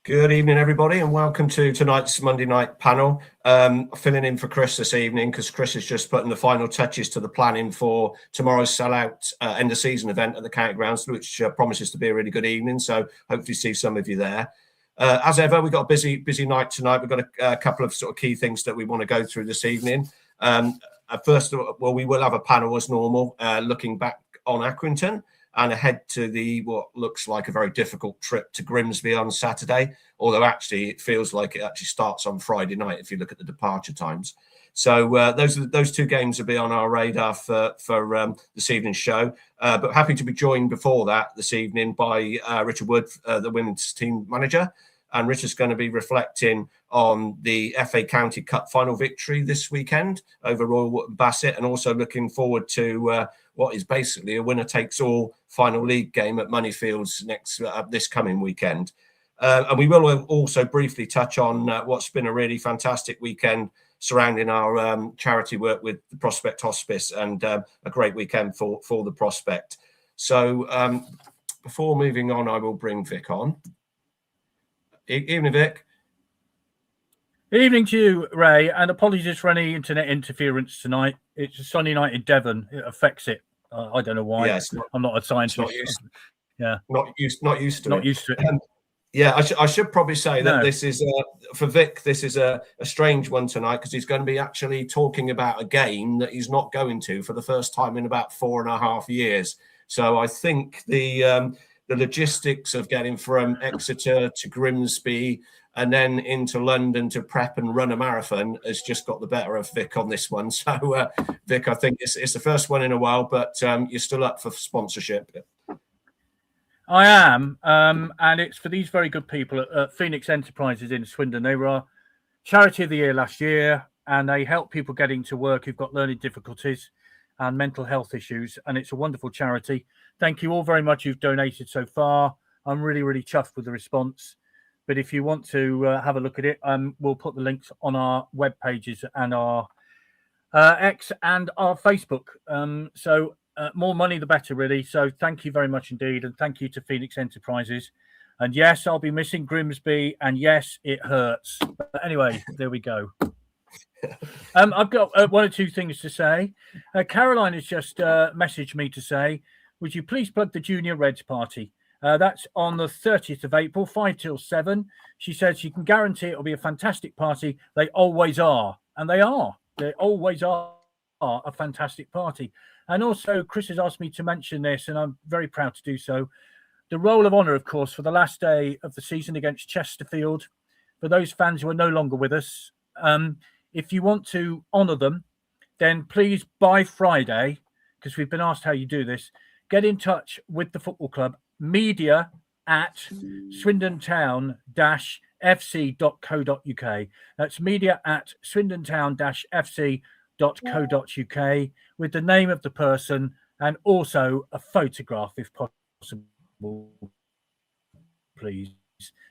Good evening, everybody, and welcome to tonight's Monday night panel. Filling in for Chris this evening because Chris is just putting the final touches to the planning for tomorrow's sellout end of season event at the County Grounds, which promises to be a really good evening. So hopefully see some of you there. As ever, we've got a busy night tonight. We've got a couple of sort of key things that we want to go through this evening. First, we will have a panel as normal, looking back on Accrington and ahead to what looks like a very difficult trip to Grimsby on Saturday, although actually it feels like it actually starts on Friday night if you look at the departure times. So those two games will be on our radar for this evening's show. But happy to be joined before that this evening by Richard Wood, the women's team manager. And Richard's going to be reflecting on the FA County Cup final victory this weekend over Royal Wootton Bassett, and also looking forward to what is basically a winner-takes-all final league game at Moneyfields this coming weekend. And we will also briefly touch on what's been a really fantastic weekend surrounding our charity work with the Prospect Hospice, and a great weekend for the Prospect. So before moving on, I will bring Vic on. Evening, Vic. Evening to you, Ray, and apologies for any internet interference tonight. It's a sunny night in Devon. It affects it. I don't know why. Yeah, I'm not a scientist. Not used to it. I should probably say that this is for Vic. This is a strange one tonight because he's going to be actually talking about a game that he's not going to for the first time in about 4.5 years. So I think the logistics of getting from Exeter to Grimsby and then into London to prep and run a marathon has just got the better of Vic on this one. So, Vic, I think it's the first one in a while, but you're still up for sponsorship. I am, and it's for these very good people at Phoenix Enterprises in Swindon. They were our Charity of the Year last year, and they help people getting to work who've got learning difficulties and mental health issues, and it's a wonderful charity. Thank you all very much who've donated so far. I'm really, really chuffed with the response. But if you want to have a look at it, we'll put the links on our web pages and our X and our Facebook. So more money, the better, really. So thank you very much indeed. And thank you to Phoenix Enterprises. And yes, I'll be missing Grimsby. And yes, it hurts. But anyway, there we go. I've got one or two things to say. Caroline has just messaged me to say, would you please plug the Junior Reds party? That's on the 30th of April, 5 till 7. She says she can guarantee it'll be a fantastic party. They always are. And they are. They always are a fantastic party. And also, Chris has asked me to mention this, and I'm very proud to do so. The roll of honour, of course, for the last day of the season against Chesterfield. For those fans who are no longer with us, if you want to honour them, then please, by Friday, because we've been asked how you do this, get in touch with the football club, media at swindontown-fc.co.uk. That's media at swindontown-fc.co.uk with the name of the person and also a photograph, if possible, please.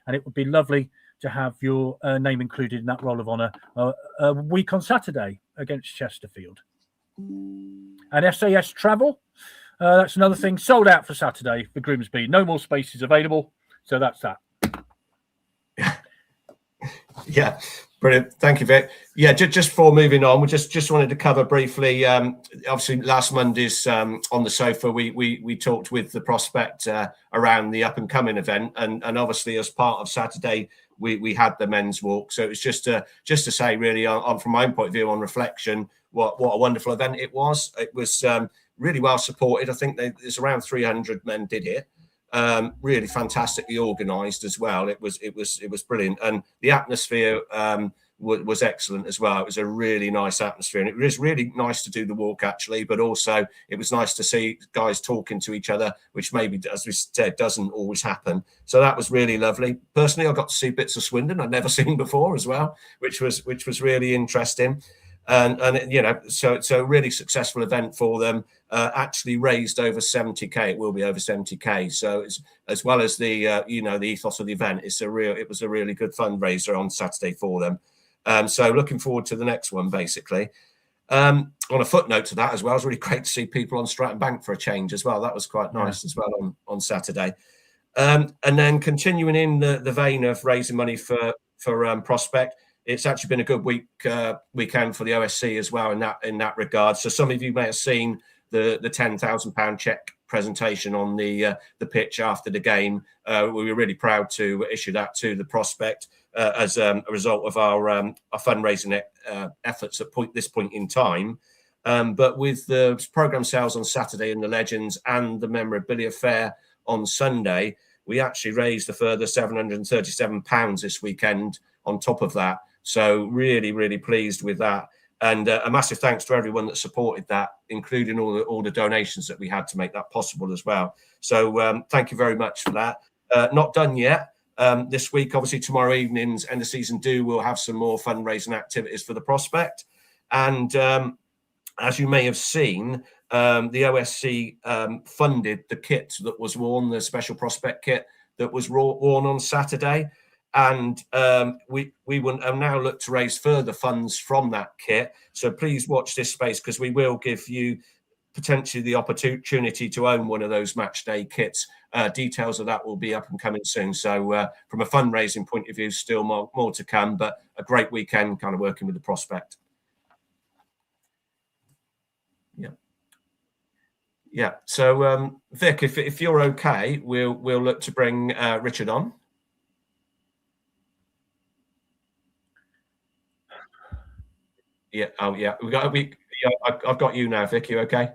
And it would be lovely to have your name included in that roll of honour a week on Saturday against Chesterfield. And SAS travel, that's another thing. Sold out for Saturday for Grimsby. No more spaces available. So that's that. Yeah, brilliant. Thank you, Vic. Yeah, just before moving on, we just wanted to cover briefly. Obviously, last Monday's on the sofa, we talked with the Prospect around the up and coming event, and obviously as part of Saturday, we had the men's walk. So it was just to say, really, on from my own point of view, on reflection, what a wonderful event it was. It was really well supported. I think there's around 300 men did it. Really fantastically organised as well. It was brilliant, and the atmosphere was excellent as well. It was a really nice atmosphere, and it was really nice to do the walk actually. But also, it was nice to see guys talking to each other, which maybe, as we said, doesn't always happen. So that was really lovely. Personally, I got to see bits of Swindon I'd never seen before as well, which was really interesting. And you know, so it's a really successful event for them. Actually raised over 70k. It will be over 70k. So it's, as well as the the ethos of the event, it was a really good fundraiser on Saturday for them. So looking forward to the next one, basically. On a footnote to that as well, it was really great to see people on Stratton Bank for a change as well. That was quite nice as well on Saturday. And then continuing in the vein of raising money for Prospect, it's actually been a good weekend for the OSC as well in that regard. So some of you may have seen the £10,000 cheque presentation on the pitch after the game. We were really proud to issue that to the Prospect as a result of our fundraising efforts at this point in time. But with the programme sales on Saturday and the Legends and the memorabilia fair on Sunday, we actually raised a further £737 this weekend on top of that. So really, really pleased with that. And a massive thanks to everyone that supported that, including all the donations that we had to make that possible as well. So thank you very much for that. Not done yet. This week, obviously, tomorrow evening's end of season we'll have some more fundraising activities for the Prospect. And as you may have seen, the OSC funded the kit that was worn, the special Prospect kit that was worn on Saturday. And we will now look to raise further funds from that kit. So please watch this space, because we will give you potentially the opportunity to own one of those match day kits. Details of that will be up and coming soon. So from a fundraising point of view, still more to come, but a great weekend kind of working with the Prospect. Yeah. So Vic, if you're okay, we'll look to bring Richard on. Yeah. Oh, yeah. I've got you now, Vic. You okay?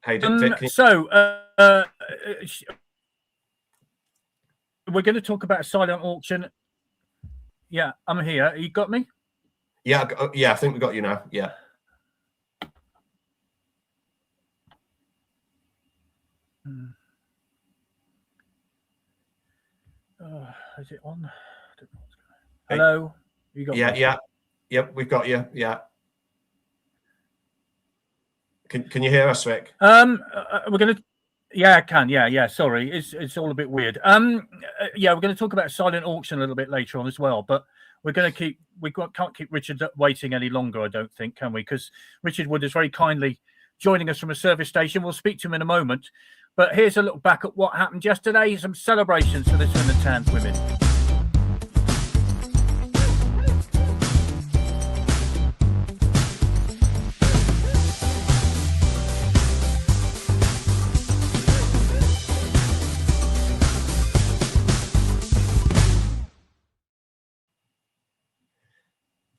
Hey, Vic. So we're going to talk about a silent auction. Yeah, I'm here. You got me? Yeah. I think we got you now. Yeah. Is it on? Hello? You got me? Yeah. Yep, we've got you. Yeah. Can you hear us, Vic? We're going to. Yeah, I can. Yeah. Sorry, it's all a bit weird. Yeah, we're going to talk about silent auction a little bit later on as well, but we're going to can't keep Richard waiting any longer, I don't think, can we? Because Richard Wood is very kindly joining us from a service station. We'll speak to him in a moment. But here's a look back at what happened yesterday. Some celebrations for the Swindon Towns women.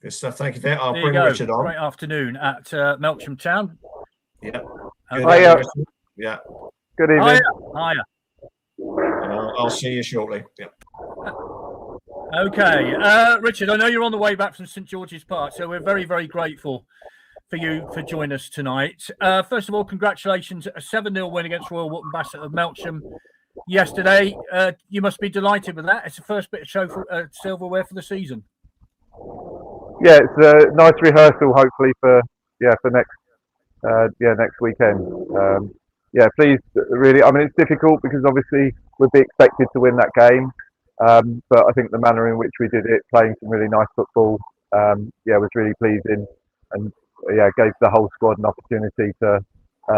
Good stuff. Thank you, Vic. I'll bring Richard on. Great afternoon at Melksham Town. Yeah. Yeah. Good evening. Hiya. I'll see you shortly. Yeah. Okay, Richard, I know you're on the way back from St George's Park, so we're very, very grateful for you for joining us tonight. First of all, congratulations, a 7-0 win against Royal Wootton Bassett of Melksham yesterday. You must be delighted with that. It's the first bit of show for silverware for the season. Yeah, it's a nice rehearsal, hopefully for next weekend. Yeah, pleased. Really, I mean, it's difficult because obviously we'd be expected to win that game, but I think the manner in which we did it, playing some really nice football, was really pleasing, and gave the whole squad an opportunity to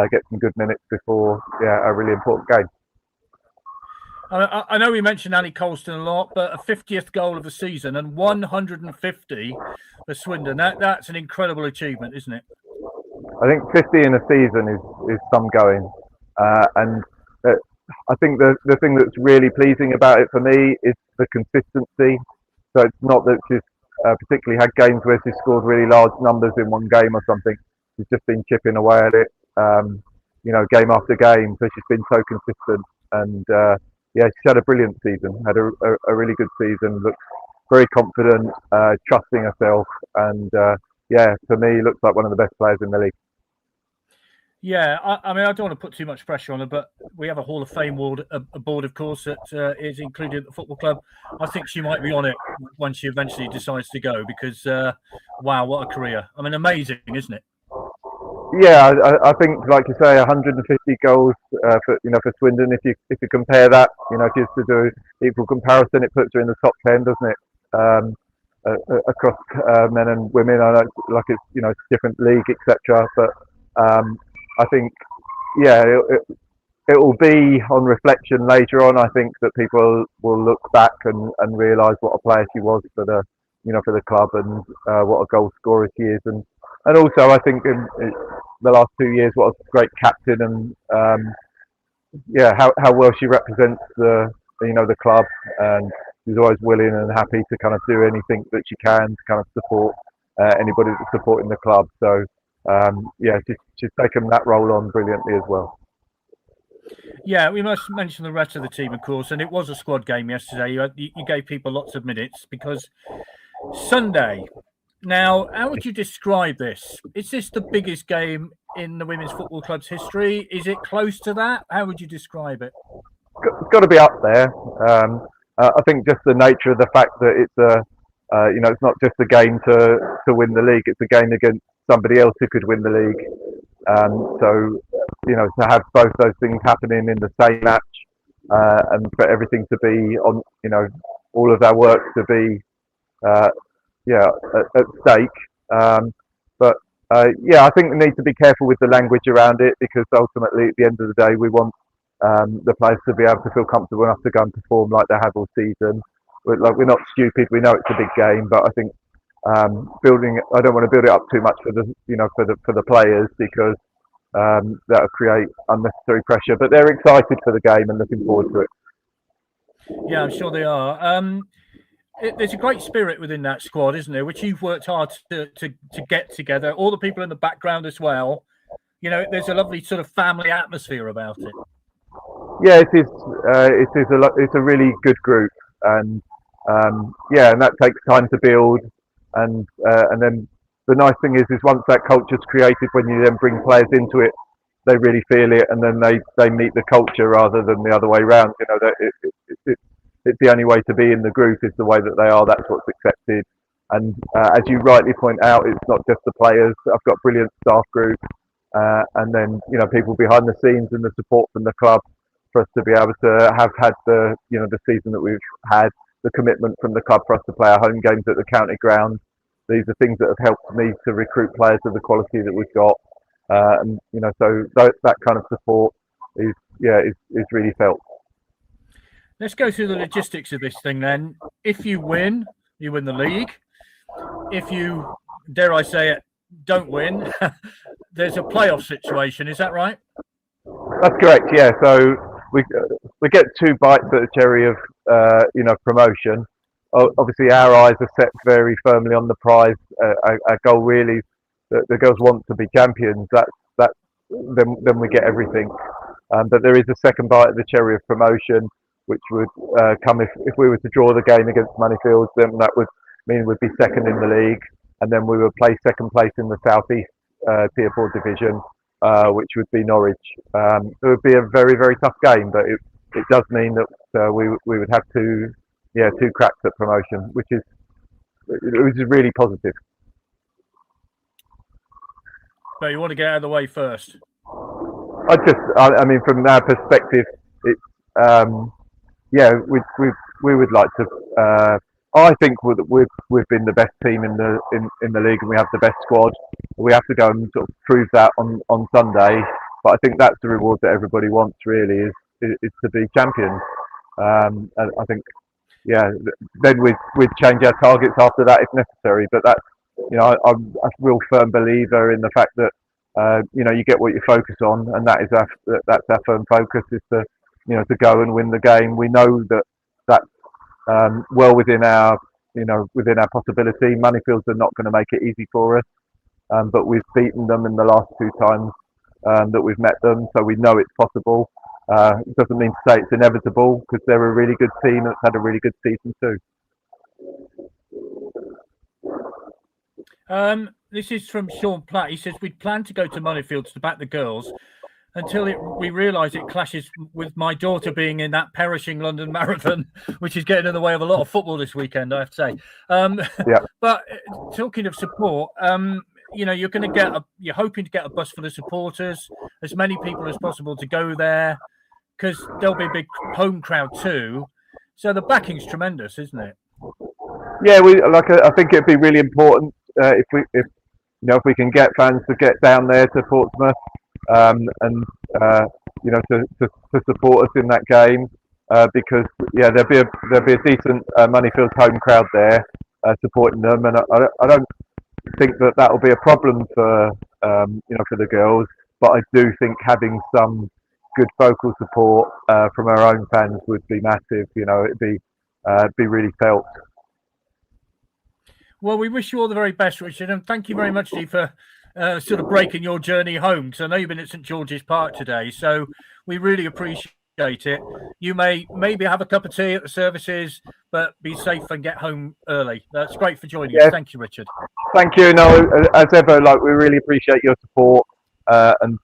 get some good minutes before a really important game. I know we mentioned Annie Colston a lot, but a 50th goal of the season and 150 for Swindon. That's an incredible achievement, isn't it? I think 50 in a season is some going, and I think the thing that's really pleasing about it for me is the consistency. So it's not that she's particularly had games where she's scored really large numbers in one game or something. She's just been chipping away at it, game after game. So she's been so consistent, and she's had a brilliant season. Had a really good season. Looks very confident, trusting herself, and for me, looks like one of the best players in the league. Yeah, I mean, I don't want to put too much pressure on her, but we have a Hall of Fame board, of course, that is included at the football club. I think she might be on it when she eventually decides to go, because, wow, what a career. I mean, amazing, isn't it? Yeah, I think, like you say, 150 goals for Swindon. If you compare that, if you to do equal comparison, it puts her in the top 10, doesn't it? across men and women. I know like it's it's a different league, etc. But I think it will be on reflection later on. I think that people will look back and realise what a player she was for the for the club, and what a goal scorer she is, and also I think in the last 2 years what a great captain, and how well she represents the club, and she's always willing and happy to kind of do anything that she can to kind of support anybody that's supporting the club. So she's taken that role on brilliantly as well. Yeah, we must mention the rest of the team, of course, and it was a squad game yesterday. You gave people lots of minutes because Sunday. Now, how would you describe this? Is this the biggest game in the women's football club's history? Is it close to that? How would you describe it? It's got to be up there. I think just the nature of the fact that it's it's not just a game to win the league. It's a game against somebody else who could win the league. So to have both those things happening in the same match, and for everything to be on, all of our work to be, at stake. But I think we need to be careful with the language around it, because ultimately, at the end of the day, we want the players to be able to feel comfortable enough to go and perform like they have all season. We're not stupid. We know it's a big game, but I think I don't want to build it up too much for the players, because that'll create unnecessary pressure. But they're excited for the game and looking forward to it. Yeah, I'm sure they are. There's a great spirit within that squad, isn't there? Which you've worked hard to get together. All the people in the background as well. There's a lovely sort of family atmosphere about it. Yeah, it is. It's a really good group, and and that takes time to build. And then the nice thing is once that culture's created, when you then bring players into it, they really feel it, and then they meet the culture rather than the other way around. It's the only way to be in the group is the way that they are. That's what's accepted. And as you rightly point out, it's not just the players. I've got brilliant staff group, and then people behind the scenes and the support from the club for us to be able to have had the the season that we've had, the commitment from the club for us to play our home games at the county ground. These are things that have helped me to recruit players of the quality that we've got, and so that kind of support is really felt. Let's go through the logistics of this thing then. If you win, you win the league. If you, dare I say it, don't win, there's a playoff situation. Is that right? That's correct. Yeah. So we get 2 bites at the cherry of promotion. Obviously, our eyes are set very firmly on the prize. Our goal really, the girls want to be champions. Then we get everything. But there is a second bite at the cherry of promotion, which would come if we were to draw the game against Moneyfields. Then that would mean we'd be second in the league, and then we would play second place in the South East Tier 4 division, which would be Norwich. It would be a very, very tough game, but it does mean that we would have two cracks at promotion, which is really positive. But you want to get out of the way first. I mean, from our perspective, it's we would like to. I think we've been the best team in the league, and we have the best squad. We have to go and sort of prove that on Sunday. But I think that's the reward that everybody wants. Really, is to be champions. And I think, then we'd change our targets after that if necessary. But that's, I'm a real firm believer in the fact that you get what you focus on, and that's our firm focus, is to to go and win the game. We know that's well within our possibility. Moneyfields are not going to make it easy for us, but we've beaten them in the last 2 times that we've met them, so we know it's possible. It doesn't mean to say it's inevitable, because they're a really good team that's had a really good season too. This is from Sean Platt. He says, we'd planned to go to Moneyfields to back the girls until we realise it clashes with my daughter being in that perishing London Marathon, which is getting in the way of a lot of football this weekend, I have to say. But talking of support, you're going to you're hoping to get a bus for the supporters, as many people as possible to go there, because there'll be a big home crowd too. So the backing's tremendous, isn't it? Yeah, I think it'd be really important if we can get fans to get down there to Portsmouth and to support us in that game because there'll be a decent Moneyfield home crowd there supporting them, and I don't think that will be a problem for for the girls, but I do think having some good vocal support from our own fans would be massive. It'd be really felt. Well, we wish you all the very best, Richard, and thank you very much, Steve, for sort of breaking your journey home, because I know you've been at St George's Park today, so we really appreciate it. You may maybe have a cup of tea at the services, but be safe and get home early. That's great for joining us. Thank you, Richard. Thank you. No, as ever, we really appreciate your support and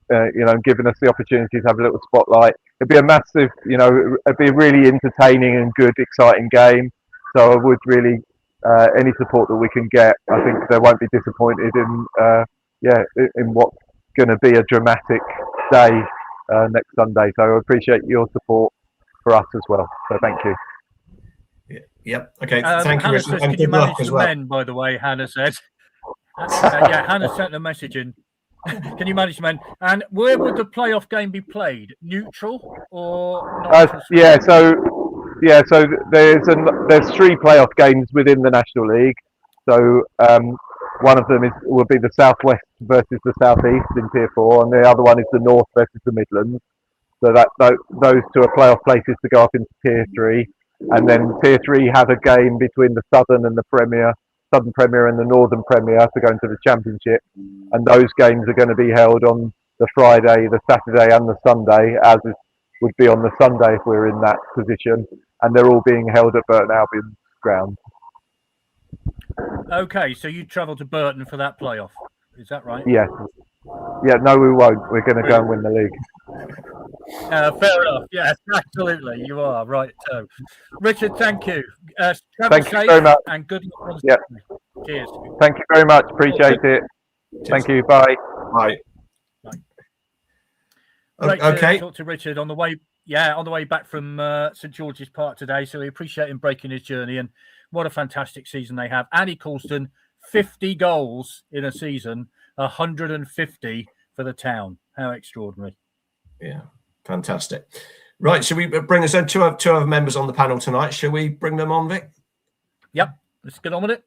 giving us the opportunity to have a little spotlight. It'd be a massive, it'd be a really entertaining and good, exciting game. So I would really. Any support that we can get, I think they won't be disappointed in what's going to be a dramatic day next Sunday. So I appreciate your support for us as well. So thank you. Yep. Okay. Thank Hannah you. Says, and can you good luck manage as the well. men? By the way, Hannah said. Hannah sent a message in. Can you manage the men? And where would the playoff game be played? Neutral or not? So there's 3 playoff games within the National League. So one of them will be the Southwest versus the Southeast in Tier 4, and the other one is the North versus the Midlands. So those 2 are playoff places to go up into Tier 3, and then Tier 3 have a game between the Southern and the Southern Premier and the Northern Premier to go into the Championship, and those games are going to be held on the Friday, the Saturday, and the Sunday, as would be on the Sunday if we're in that position, and they're all being held at Burton Albion's ground. Okay, so you travel to Burton for that playoff, is that right? Yes. Yeah, no, we won't. We're going to go and win the league. Fair enough. Yes, absolutely. You are right. So, Richard, thank you. Thank you very much. And good luck. Cheers. Thank you very much. Appreciate it. Cheers. Thank you. Bye. Bye. Great Okay. to talk to Richard on the way back from St George's Park today. So we appreciate him breaking his journey, and what a fantastic season they have. Andy Colston, 50 goals in a season, 150 for the town. How extraordinary. Yeah, fantastic. Right, shall we bring us in two other members on the panel tonight? Shall we bring them on, Vic? Yep, let's get on with it.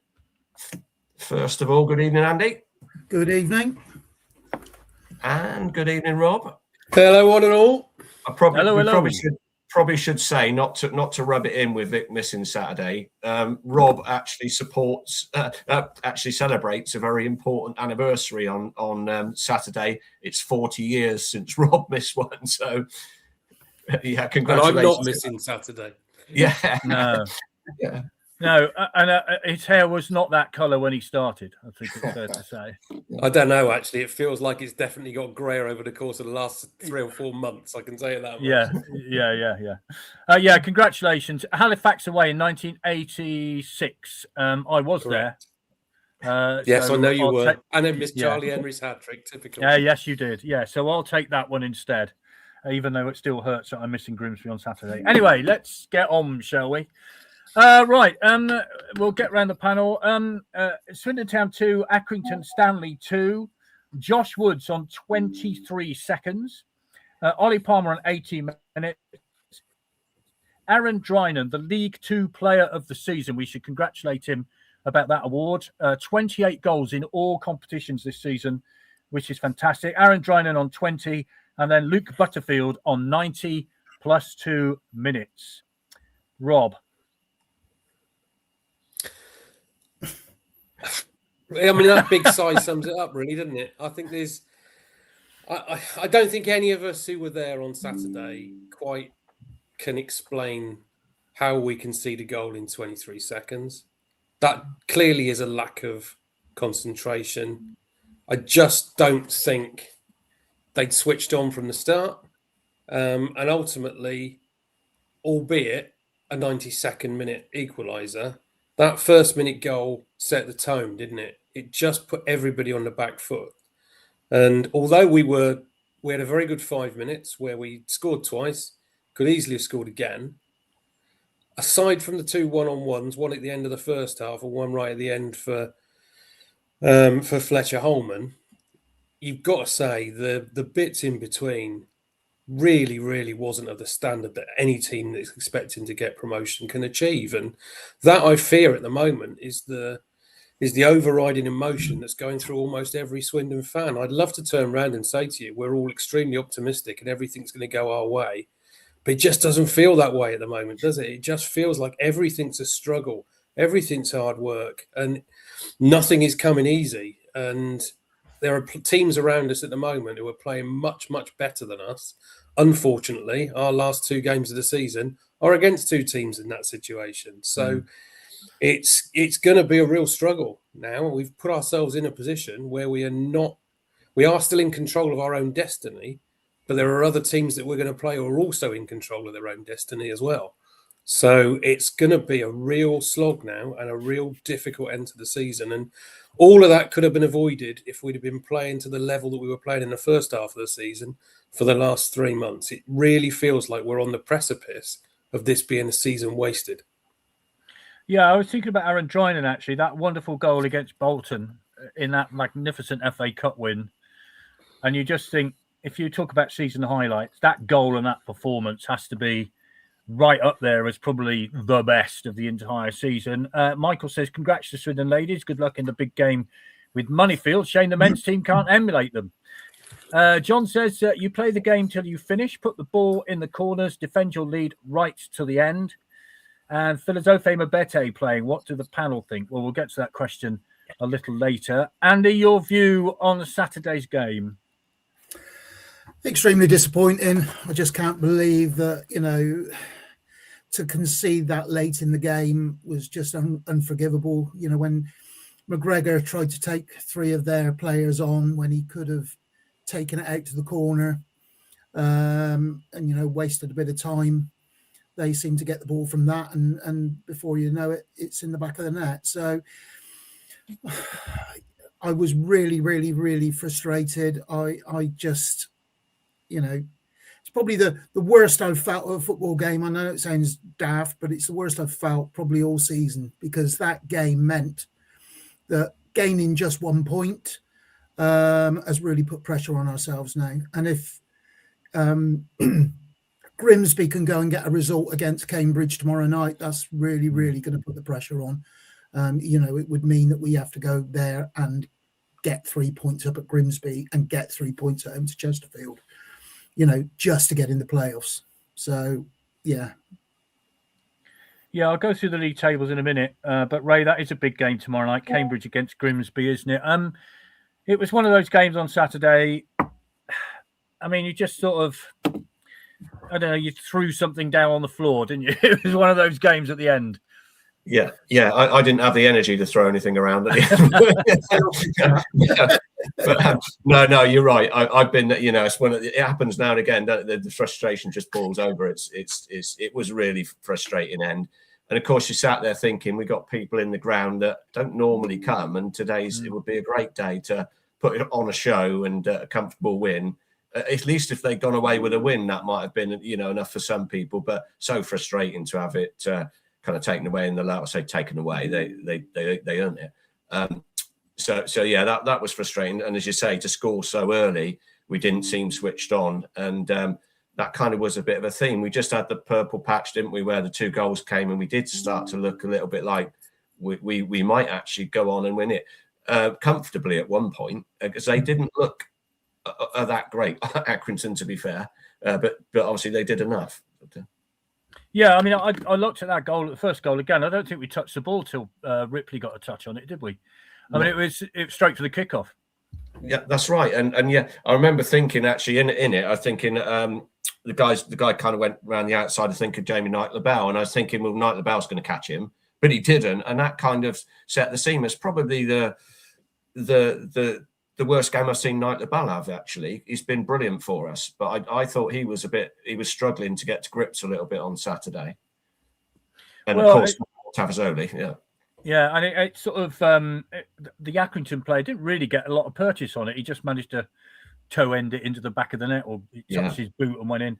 First of all, good evening, Andy. Good evening. And good evening, Rob. Hello, one and all. Probably should say not to rub it in with Vic missing Saturday. Rob actually celebrates a very important anniversary on Saturday. It's 40 years since Rob missed one. So yeah, congratulations. And I'm not missing Saturday. Yeah. No. Yeah. No, and his hair was not that colour when he started, I think it's fair to say. I don't know, actually. It feels like it's definitely got greyer over the course of the last 3 or 4 months. I can say it that much. Yeah. Congratulations. Halifax away in 1986. I was Correct. there. Yes, so I know you were. And then missed Yeah. Charlie Henry's hat-trick, typical. Yes, you did. Yeah, so I'll take that one instead, even though it still hurts that I'm missing Grimsby on Saturday. Anyway, let's get on, shall we? Right, we'll get round the panel. Swindon Town 2, Accrington Stanley 2, Josh Woods on 23 seconds, Ollie Palmer on 18 minutes, Aaron Drinan, the League 2 Player of the Season. We should congratulate him about that award. 28 goals in all competitions this season, which is fantastic. Aaron Drinan on 20, and then Luke Butterfield on 90 plus 2 minutes. Rob. I mean, that big size sums it up, really, doesn't it? I think there's... I don't think any of us who were there on Saturday quite can explain how we concede a goal in 23 seconds. That clearly is a lack of concentration. I just don't think they'd switched on from the start. And ultimately, albeit a 92nd minute equaliser, that first minute goal set the tone, didn't it? It just put everybody on the back foot. And although we had a very good 5 minutes where we scored twice, could easily have scored again, aside from the 2 1-on-1s, one at the end of the first half and one right at the end for Fletcher Holman, you've got to say the bits in between really wasn't of the standard that any team that's expecting to get promotion can achieve. And that, I fear at the moment, is the overriding emotion that's going through almost every Swindon fan. I'd love to turn around and say to you, we're all extremely optimistic and everything's going to go our way. But it just doesn't feel that way at the moment, does it? It just feels like everything's a struggle. Everything's hard work and nothing is coming easy. And there are teams around us at the moment who are playing much better than us. Unfortunately, our last 2 games of the season are against 2 teams in that situation. So it's going to be a real struggle now. We've put ourselves in a position where we are still in control of our own destiny, but there are other teams that we're going to play who are also in control of their own destiny as well. So it's going to be a real slog now and a real difficult end to the season. And all of that could have been avoided if we'd have been playing to the level that we were playing in the first half of the season for the last 3 months. It really feels like we're on the precipice of this being a season wasted. Yeah, I was thinking about Aaron Drinan, actually, that wonderful goal against Bolton in that magnificent FA Cup win. And you just think, if you talk about season highlights, that goal and that performance has to be right up there as probably the best of the entire season. Michael says, congrats to Swindon ladies. Good luck in the big game with Moneyfield. Shame the men's team can't emulate them. John says, you play the game till you finish, put the ball in the corners, defend your lead right to the end. And Philosophie Mabete playing. What do the panel think? Well, we'll get to that question a little later. Andy, your view on Saturday's game? Extremely disappointing. I just can't believe that, to concede that late in the game was just unforgivable. When McGregor tried to take 3 of their players on when he could have taken it out to the corner and wasted a bit of time. They seem to get the ball from that, and before you know it, it's in the back of the net. So I was really frustrated. I just, it's probably the worst I've felt at a football game. I know it sounds daft, but it's the worst I've felt probably all season, because that game meant that gaining just 1 point has really put pressure on ourselves now. And if Grimsby can go and get a result against Cambridge tomorrow night, that's really going to put the pressure on. It would mean that we have to go there and get 3 points up at Grimsby and get 3 points at home to Chesterfield, just to get in the playoffs. So, yeah. Yeah, I'll go through the league tables in a minute. But Ray, that is a big game tomorrow night, Cambridge against Grimsby, isn't it? It was one of those games on Saturday. I mean, you just sort of, I don't know, you threw something down on the floor, didn't you? It was one of those games at the end. Yeah. I didn't have the energy to throw anything around at the end. But, no, you're right. I've been, it's when it happens now and again. The frustration just boils over. It was really frustrating end. And of course, you sat there thinking, we got people in the ground that don't normally come, and it would be a great day to put it on a show and a comfortable win. At least if they'd gone away with a win, that might have been, enough for some people. But so frustrating to have it kind of taken away in the last. Say taken away, they earned it. So yeah, that was frustrating. And as you say, to score so early, we didn't seem switched on, and that kind of was a bit of a theme. We just had the purple patch, didn't we, where the 2 goals came, and we did start to look a little bit like we might actually go on and win it comfortably at one point, because they didn't look that great, Accrington, to be fair, but obviously they did enough. Yeah, I mean, I looked at that goal, the first goal again. I don't think we touched the ball till Ripley got a touch on it, did we? I mean, it was straight to the kickoff. Yeah, that's right. And yeah, I remember thinking actually in it, I was thinking the guy kind of went around the outside, I think, of Jamie Knight-LaBelle, and I was thinking, well, Knight-LaBelle's going to catch him, but he didn't, and that kind of set the scene. It's probably the worst game I've seen Knight-LaBelle have, actually. He's been brilliant for us, but I thought he was struggling to get to grips a little bit on Saturday. And of course, Tavazoli, yeah. Yeah, and it sort of, the Accrington player didn't really get a lot of purchase on it. He just managed to toe end it into the back of the net, or touched his boot and went in.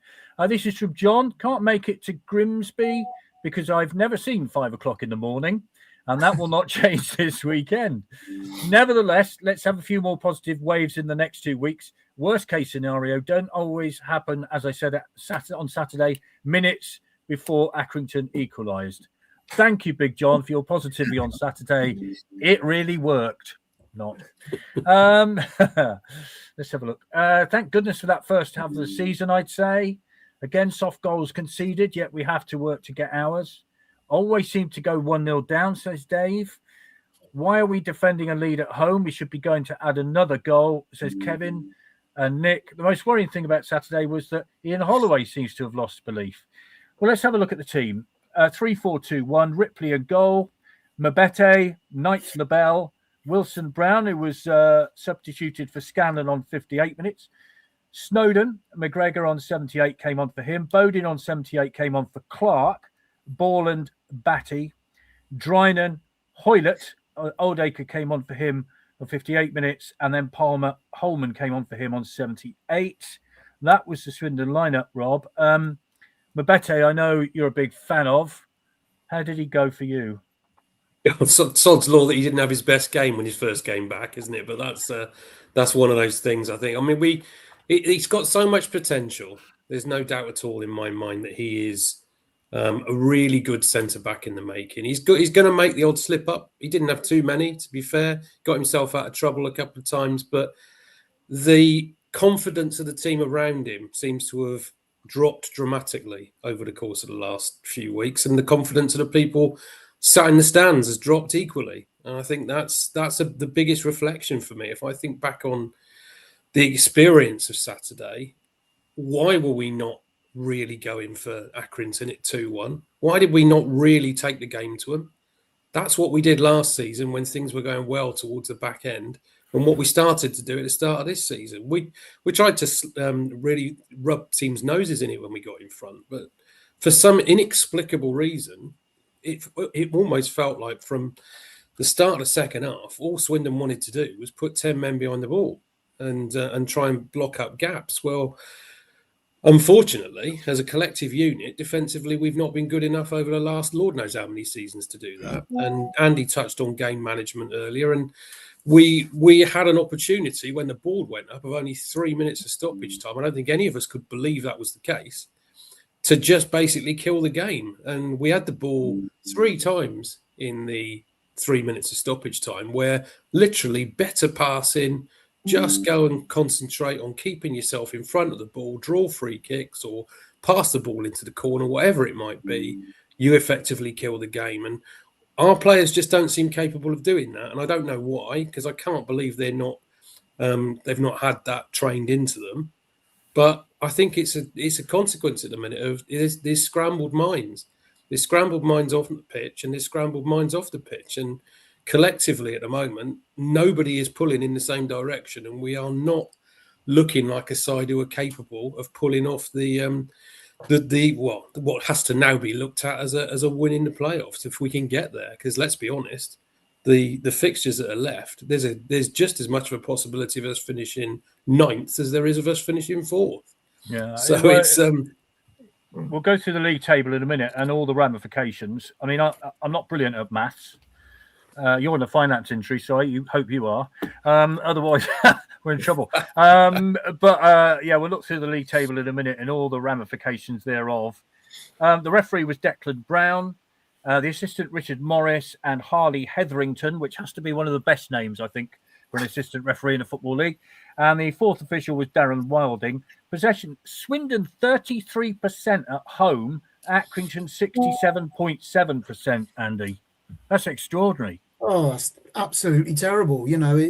This is from John. Can't make it to Grimsby because I've never seen 5 o'clock in the morning, and that will not change this weekend. Nevertheless, let's have a few more positive waves in the next 2 weeks. Worst case scenario don't always happen, as I said, on Saturday, minutes before Accrington equalised. Thank you, Big John, for your positivity on Saturday. It really worked. Not. Let's have a look. Thank goodness for that first half of the season, I'd say. Again, soft goals conceded, yet we have to work to get ours. Always seem to go 1-0 down, says Dave. Why are we defending a lead at home? We should be going to add another goal, says Kevin. And Nick, the most worrying thing about Saturday was that Ian Holloway seems to have lost belief. Well, let's have a look at the team. 3-4-2-1, Ripley a goal, Mabete, Knights Labelle, Wilson Brown, who was substituted for Scanlon on 58 minutes. Snowden, McGregor on 78 came on for him. Bodin on 78 came on for Clark. Borland, Batty. Drynan, Hoylett, Oldacre came on for him on 58 minutes. And then Palmer, Holman came on for him on 78. That was the Swindon lineup, Rob. Mabete, I know you're a big fan of. How did he go for you? Sod's law that he didn't have his best game when he first came back, isn't it? But that's one of those things, I think. I mean, he's got so much potential. There's no doubt at all in my mind that he is a really good centre-back in the making. He's going to make the odd slip-up. He didn't have too many, to be fair. Got himself out of trouble a couple of times. But the confidence of the team around him seems to have dropped dramatically over the course of the last few weeks. And the confidence of the people sat in the stands has dropped equally. And I think that's the biggest reflection for me. If I think back on the experience of Saturday, why were we not really going for Accrington at 2-1? Why did we not really take the game to them? That's what we did last season when things were going well towards the back end, and what we started to do at the start of this season. We tried to really rub teams' noses in it when we got in front, but for some inexplicable reason, it almost felt like from the start of the second half, all Swindon wanted to do was put 10 men behind the ball and try and block up gaps. Well, unfortunately, as a collective unit, defensively, we've not been good enough over the last Lord knows how many seasons to do that. And Andy touched on game management earlier, and we had an opportunity when the board went up of only 3 minutes of stoppage time. I don't think any of us could believe that was the case, to just basically kill the game. And we had the ball 3 times in the 3 minutes of stoppage time, where literally better passing, just go and concentrate on keeping yourself in front of the ball, draw free kicks or pass the ball into the corner, whatever it might be, you effectively kill the game. And our players just don't seem capable of doing that. And I don't know why, because I can't believe they've not had that trained into them. But I think it's a consequence at the minute of there's scrambled minds. There's scrambled minds off the pitch and there's scrambled minds off the pitch. And collectively at the moment, nobody is pulling in the same direction. And we are not looking like a side who are capable of pulling off what has to now be looked at as a win in the playoffs if we can get there. Because let's be honest, the fixtures that are left, there's just as much of a possibility of us finishing 9th as there is of us finishing 4th. Yeah. So it's we'll go through the league table in a minute and all the ramifications. I mean, I'm not brilliant at maths. You're in the finance industry, so I hope you are. Otherwise, we're in trouble. But we'll look through the league table in a minute and all the ramifications thereof. The referee was Declan Brown, the assistant Richard Morris, and Harley Hetherington, which has to be one of the best names, I think, for an assistant referee in a football league. And the fourth official was Darren Wilding. Possession, Swindon 33% at home, Accrington 67.7%, Andy. That's extraordinary. Oh, that's absolutely terrible. You know,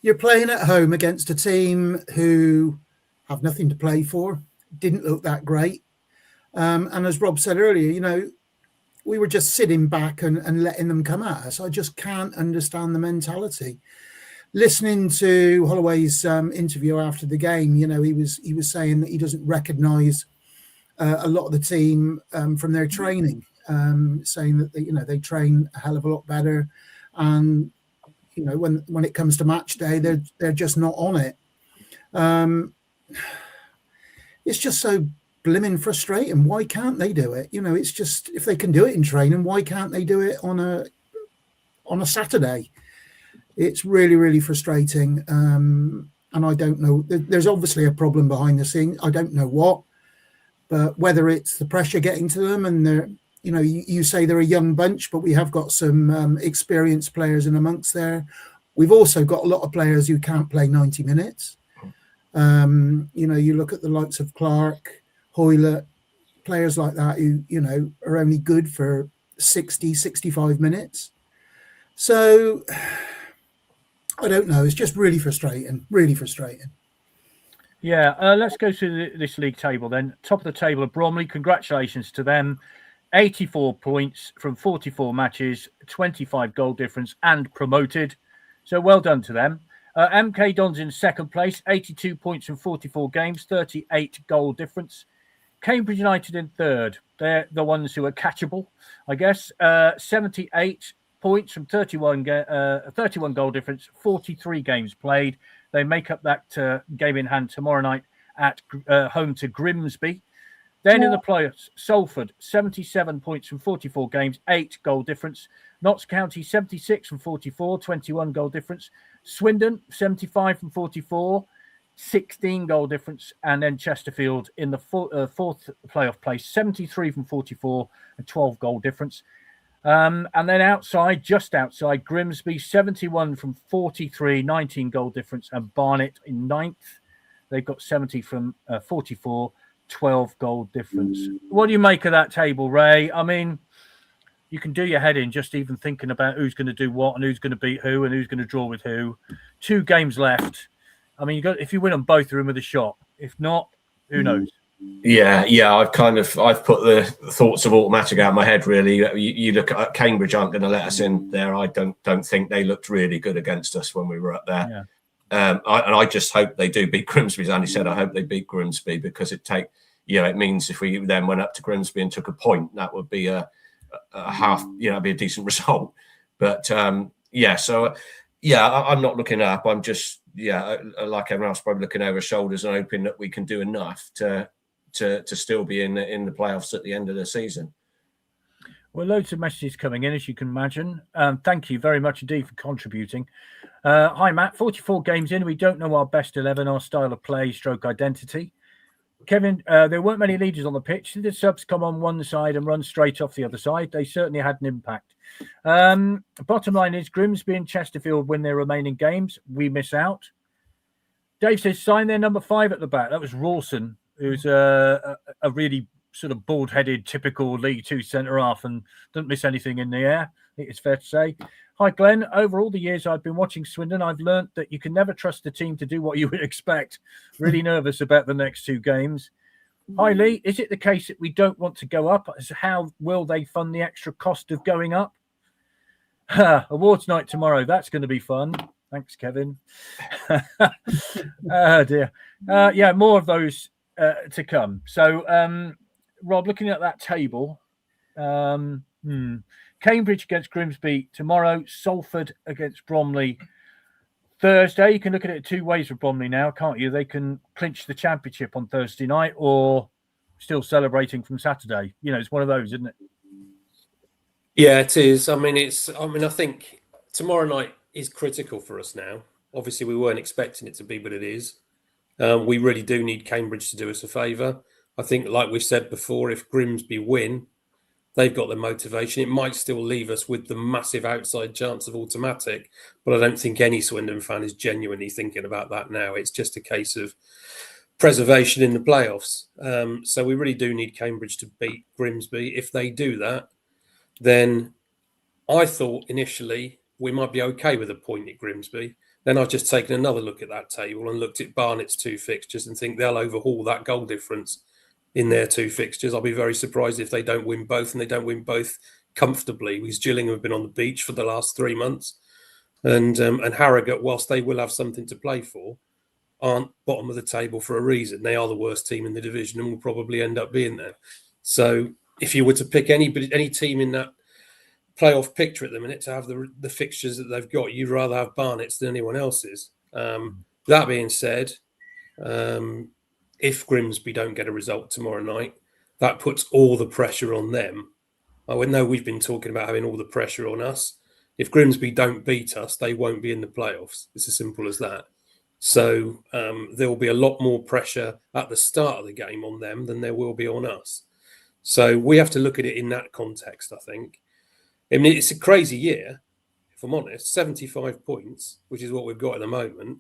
you're playing at home against a team who have nothing to play for, didn't look that great. And as Rob said earlier, you know, we were just sitting back and letting them come at us. I just can't understand the mentality. Listening to Holloway's interview after the game, you know, he was saying that he doesn't recognise a lot of the team from their training. Saying that they train a hell of a lot better, and you know when it comes to match day, they're just not on it. It's just so blimmin' frustrating. Why can't they do it? You know, it's just, if they can do it in training, why can't they do it on a Saturday? It's really, really frustrating. And I don't know. There's obviously a problem behind the scenes. I don't know what, but whether it's the pressure getting to them, and they're, you know, you say they're a young bunch, but we have got some experienced players in amongst there. We've also got a lot of players who can't play 90 minutes. You know, you look at the likes of Clark, Hoylett, players like that who, you know, are only good for 60, 65 minutes. So I don't know. It's just really frustrating, really frustrating. Yeah, let's go through this league table then. Top of the table of Bromley. Congratulations to them. 84 points from 44 matches, 25 goal difference, and promoted. So well done to them. MK Dons in second place, 82 points from 44 games, 38 goal difference. Cambridge United in third. They're the ones who are catchable, I guess. 78 points from 31 goal difference, 43 games played. They make up that game in hand tomorrow night at home to Grimsby. Then in the playoffs, Salford, 77 points from 44 games, 8 goal difference. Notts County, 76 from 44, 21 goal difference. Swindon, 75 from 44, 16 goal difference. And then Chesterfield in the fourth playoff place, 73 from 44, and 12 goal difference. And then outside, just outside, Grimsby, 71 from 43, 19 goal difference. And Barnet in ninth. They've got 70 from 44, 12 goal difference. What do you make of that table, Ray? I mean, you can do your head in just even thinking about who's going to do what and who's going to beat who and who's going to draw with who. 2 games left. I mean, if you win them both, you're in with a shot. If not, who knows? Yeah. I've put the thoughts of automatic out of my head. Really, you look at Cambridge aren't going to let us in there. I don't think they looked really good against us when we were up there. Yeah. I just hope they do beat Grimsby. As Andy said, I hope they beat Grimsby, because it means if we then went up to Grimsby and took a point, that would be a half, be a decent result. But I'm not looking up. I'm just like everyone else, probably looking over our shoulders and hoping that we can do enough to still be in the playoffs at the end of the season. Well, loads of messages coming in, as you can imagine. Thank you very much indeed for contributing. Hi, Matt. 44 games in. We don't know our best 11, our style of play, stroke identity. Kevin, there weren't many leaders on the pitch. Did the subs come on one side and run straight off the other side? They certainly had an impact. Bottom line is Grimsby and Chesterfield win their remaining games. We miss out. Dave says, sign their number 5 at the back. That was Rawson, who's a really sort of bald-headed, typical League 2 centre-half and doesn't miss anything in the air, I think it's fair to say. Hi, Glenn. Over all the years I've been watching Swindon, I've learnt that you can never trust the team to do what you would expect. Really nervous about the next 2 games. Hi, Lee. Is it the case that we don't want to go up? How will they fund the extra cost of going up? Awards night tomorrow. That's going to be fun. Thanks, Kevin. Oh, dear. More of those to come. So, Rob, looking at that table, Cambridge against Grimsby tomorrow, Salford against Bromley Thursday. You can look at it 2 ways for Bromley now, can't you? They can clinch the championship on Thursday night or still celebrating from Saturday. It's one of those, isn't it? Yeah, it is. I think tomorrow night is critical for us now. Obviously, we weren't expecting it to be, but it is. We really do need Cambridge to do us a favour. I think, like we've said before, if Grimsby win, they've got the motivation. It might still leave us with the massive outside chance of automatic, but I don't think any Swindon fan is genuinely thinking about that now. It's just a case of preservation in the playoffs. So we really do need Cambridge to beat Grimsby. If they do that, then I thought initially we might be okay with a point at Grimsby. Then I've just taken another look at that table and looked at Barnet's 2 fixtures and think they'll overhaul that goal difference in their 2 fixtures. I'll be very surprised if they don't win both, and they don't win both comfortably, because Gillingham have been on the beach for the last 3 months. And Harrogate, whilst they will have something to play for, aren't bottom of the table for a reason. They are the worst team in the division and will probably end up being there. So if you were to pick any team in that playoff picture at the minute to have the fixtures that they've got, you'd rather have Barnet's than anyone else's. That being said, if Grimsby don't get a result tomorrow night, that puts all the pressure on them. I would know we've been talking about having all the pressure on us. If Grimsby don't beat us, they won't be in the playoffs. It's as simple as that. So there will be a lot more pressure at the start of the game on them than there will be on us. So we have to look at it in that context, I think. I mean, it's a crazy year, if I'm honest. 75 points, which is what we've got at the moment,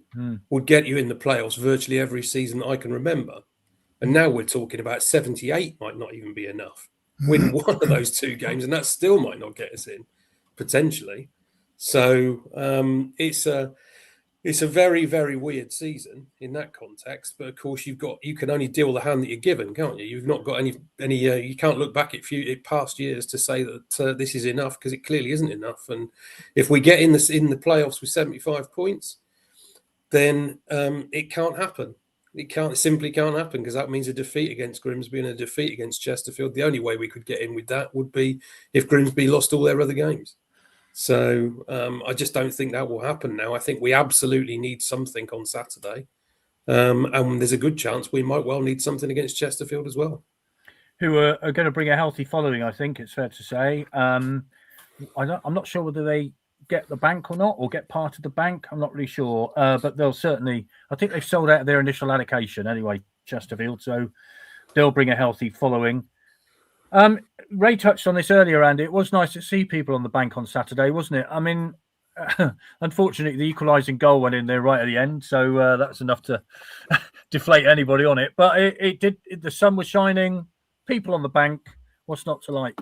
would get you in the playoffs virtually every season that I can remember. And now we're talking about 78 might not even be enough. Win one of those two games, and that still might not get us in, potentially. So it's a very, very weird season in that context. But of course, you can only deal the hand that you're given, can't you? You've not got any. You can't look back at past years to say that this is enough, because it clearly isn't enough. And if we get in the playoffs with 75 points, then it can't happen. It simply can't happen, because that means a defeat against Grimsby and a defeat against Chesterfield. The only way we could get in with that would be if Grimsby lost all their other games. So I just don't think that will happen now. I think we absolutely need something on Saturday. And there's a good chance we might well need something against Chesterfield as well. Who are going to bring a healthy following, I think it's fair to say. I'm not sure whether they get the bank or not, or get part of the bank. I'm not really sure. But they'll certainly, I think they've sold out their initial allocation anyway, Chesterfield. So they'll bring a healthy following. Ray touched on this earlier, and it was nice to see people on the bank on Saturday, wasn't it? I mean, unfortunately, the equalising goal went in there right at the end, so that's enough to deflate anybody on it. But it did. The sun was shining, people on the bank. What's not to like?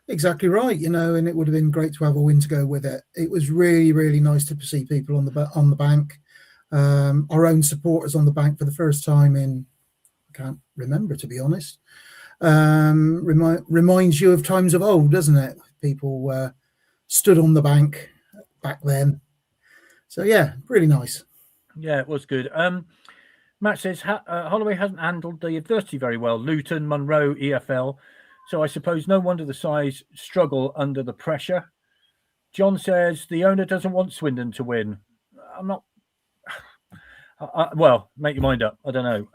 Exactly right, and it would have been great to have a win to go with it. It was really, really nice to see people on the bank. Our own supporters on the bank for the first time in, I can't remember, to be honest. Reminds you of times of old, doesn't it? People stood on the bank back then. So yeah, really nice. Yeah, it was good. Matt says Holloway hasn't handled the adversity very well. Luton, Monroe, EFL. So I suppose no wonder the sides struggle under the pressure. John says the owner doesn't want Swindon to win. I'm not. Well, make your mind up. I don't know.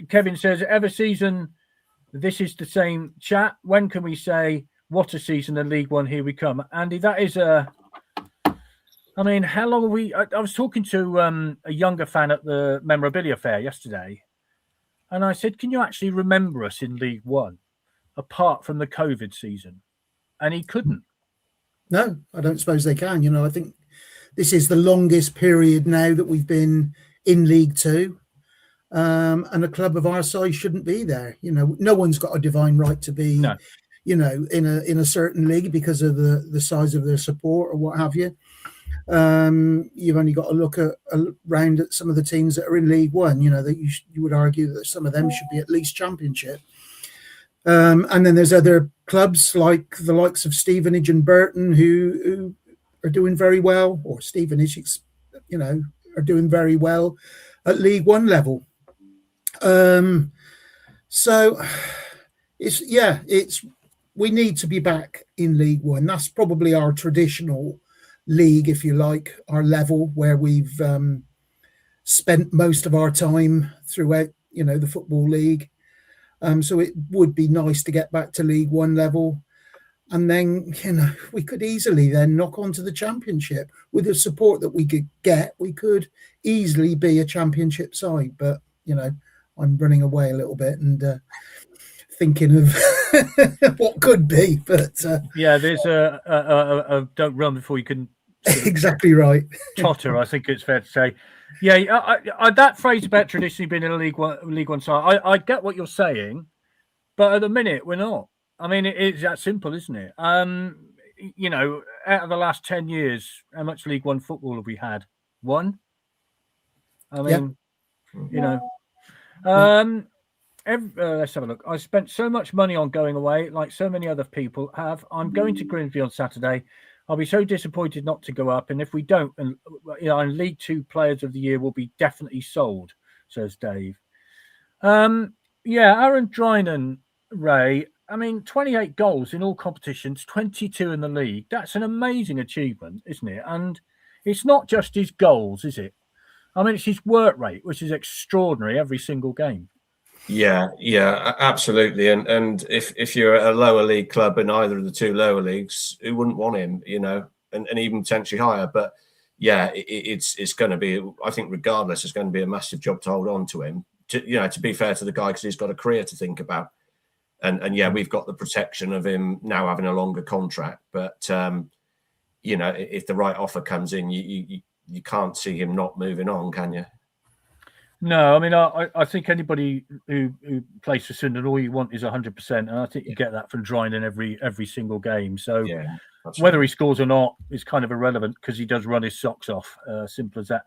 Kevin says every season. This is the same chat. When can we say what a season in League One? Here we come, Andy. That is a. I mean, how long are we? I was talking to a younger fan at the memorabilia fair yesterday, and I said, "Can you actually remember us in League One, apart from the COVID season?" And he couldn't. No, I don't suppose they can. I think this is the longest period now that we've been in League Two. And a club of our size shouldn't be there. No one's got a divine right to be, in a certain league because of the size of their support or what have you. You've only got to look around at some of the teams that are in League One. That you would argue that some of them should be at least Championship. And then there's other clubs like the likes of Stevenage and Burton who are doing very well, or Stevenage, are doing very well at League One level. So we need to be back in League One. That's probably our traditional league, if you like, our level where we've spent most of our time throughout, the Football League. So it would be nice to get back to League One level. And then, we could easily then knock on to the Championship. With the support that we could get, we could easily be a Championship side. But, I'm running away a little bit and thinking of what could be. But there's a don't run before you can. Exactly right. Totter, I think it's fair to say. Yeah, that phrase about traditionally being in a League One side, I get what you're saying, but at the minute we're not. I mean, it's that simple, isn't it? Out of the last 10 years, how much League One football have we had? One. I mean, let's have a look. I spent so much money on going away, like so many other people have. I'm going to Grimsby on Saturday. I'll be so disappointed not to go up. And if we don't, and League Two Players of the Year will be definitely sold, says Dave. Aaron Drinan, Ray. I mean, 28 goals in all competitions, 22 in the league. That's an amazing achievement, isn't it? And it's not just his goals, is it? I mean, it's his work rate, which is extraordinary every single game. Yeah, absolutely. And if you're a lower league club in either of the two lower leagues, who wouldn't want him? And even potentially higher. But yeah, it's going to be. I think regardless, it's going to be a massive job to hold on to him. To be fair to the guy, because he's got a career to think about. And yeah, we've got the protection of him now having a longer contract. But if the right offer comes in, you can't see him not moving on, can you? No, I mean, I think anybody who plays for Swindon, all you want is 100%, and I think you get that from Dryden every single game. So whether he scores or not is kind of irrelevant because he does run his socks off. Simple as that.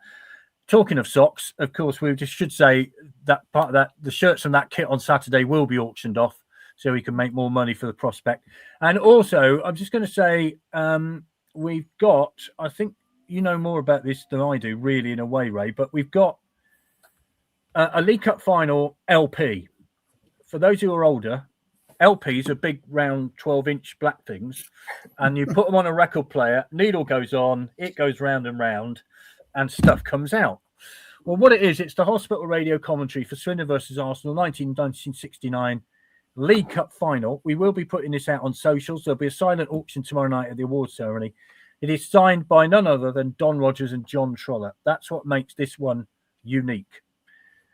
Talking of socks, of course, we just should say that part of that the shirts from that kit on Saturday will be auctioned off, so we can make more money for the prospect. And also, I'm just going to say we've got. I think you know more about this than I do, really, in a way, Ray. But we've got a League Cup final LP. For those who are older, LPs are big, round, 12-inch black things, and you put them on a record player, needle goes on, it goes round and round, and stuff comes out. Well, what it is, it's the hospital radio commentary for Swindon versus Arsenal, 1969 League Cup final. We will be putting this out on socials. There'll be a silent auction tomorrow night at the awards ceremony. It is signed by none other than Don Rogers and John Trollope. That's what makes this one unique.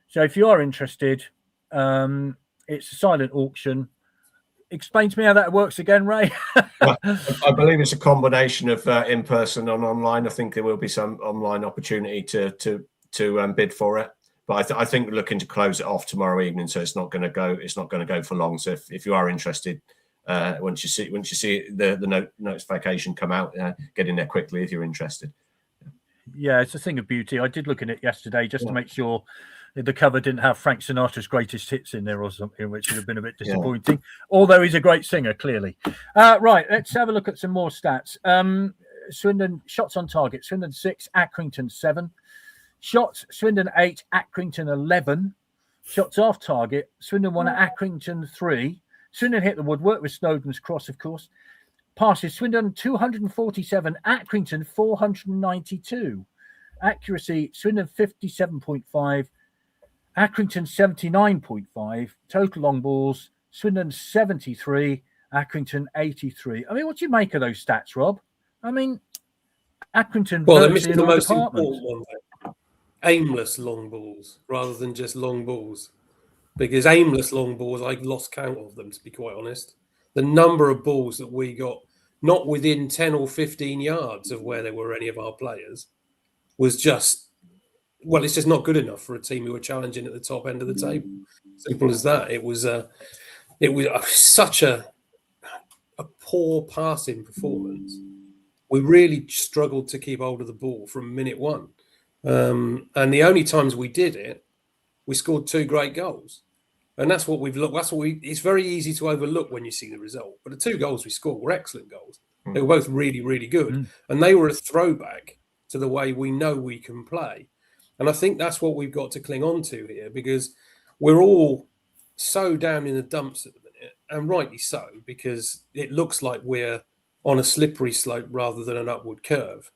So if you are interested, it's a silent auction. Explain to me how that works again, Ray. Well, I believe it's a combination of in person and online. I think there will be some online opportunity to bid for it, but I think we're looking to close it off tomorrow evening, so it's not going to go for long. So if you are interested, once you see the notification come out, get in there quickly if you're interested. Yeah, it's a thing of beauty. I did look at it yesterday just to make sure the cover didn't have Frank Sinatra's greatest hits in there or something, which would have been a bit disappointing. Although he's a great singer, clearly. Right, let's have a look at some more stats. Swindon shots on target: Swindon 6, Accrington 7. Shots: Swindon 8, Accrington 11. Shots off target: Swindon 1, Accrington 3. Swindon hit the woodwork with Snowden's cross, of course. Passes: Swindon 247, Accrington 492. Accuracy: Swindon 57.5, Accrington 79.5. Total long balls: Swindon 73, Accrington 83. I mean, what do you make of those stats, Rob? I mean, Accrington. Well, they're missing the most important one, aimless long balls rather than just long balls. Because aimless long balls, I've lost count of them, to be quite honest. The number of balls that we got not within 10 or 15 yards of where there were any of our players was just, well, it's just not good enough for a team who were challenging at the top end of the table. Simple as that. It was such a poor passing performance. We really struggled to keep hold of the ball from minute one. And the only times we did it, we scored 2 great goals. And that's what we've looked. It's very easy to overlook when you see the result. But the 2 goals we scored were excellent goals. They were both really, really good. And they were a throwback to the way we know we can play. And I think that's what we've got to cling on to here, because we're all so down in the dumps at the minute, and rightly so, because it looks like we're on a slippery slope rather than an upward curve.